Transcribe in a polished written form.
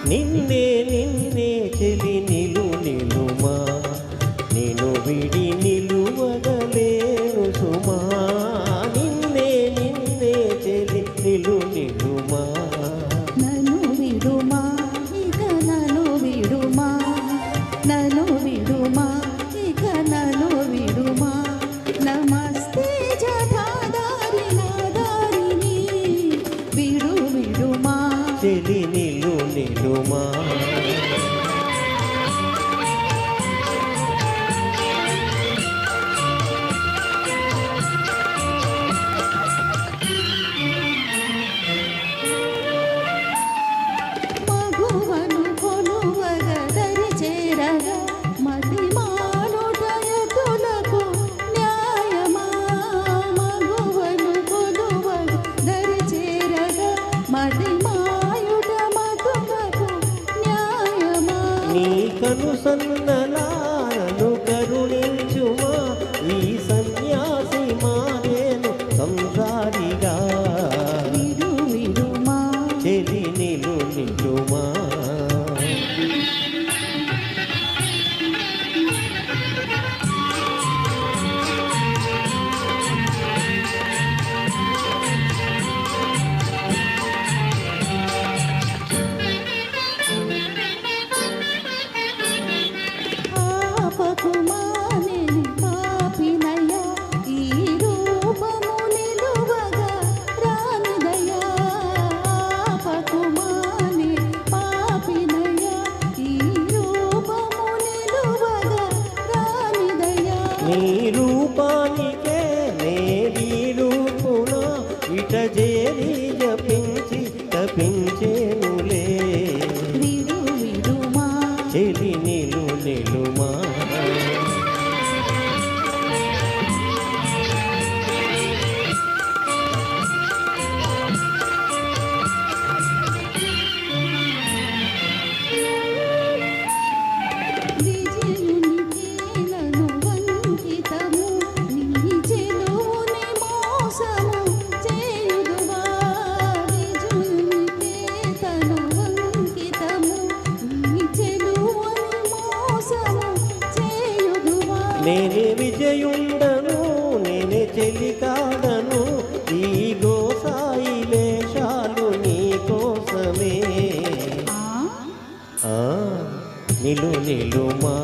నిన్నే నిన్నే చెలి నిలు నిలుమా నేను విడి నిలువగలేను సుమా నిన్నే నిన్నే చెలి నిలు నిలుమా నన్ను విడుమా ఇక నన్ను విడుమా నన్ను విడుమా ఇక నన్ను విడుమా నమస్తే జటాధారి నాదారిని విడు విడుమా చెలి నిలు నిలుమా మగువను కొలువగ దరి చేరగా మతి మానుటయతులకు న్యాయమా మగువను కొలువగ దరి చేరగా మతి మాయుట మతులకు న్యాయమా నీ కను సన్నలాలను కరుణించుమా ఈ సన్యాసి మారేను సంసారిగా విడు విడుమా చెలి నిలు నిలుమా పాపకుమాని పాపినయ్యా ఈ రూపము నిలువగా రానిదయ్యా పాపకుమాని పాపినయ్యా ఈ రూపము నిలువగా రానిదయ్యా నీ రూపానికే నేరి రూపున ఇట చేరి జపించి తపించేనులే విడు విడుమా చెలి నిలు నిలుమా విజయునికేలను వంకితము నీ చెలువుని మోసము చేయుదువా విజయునికేతను వంకితము నీ చెలువుని మోసము చేయుదువా నేనే విజయుండను నేనే చెలి కాడను ఈ గోసాయి వేషాలు నీ కోసమే ఆ నిలు నిలుమా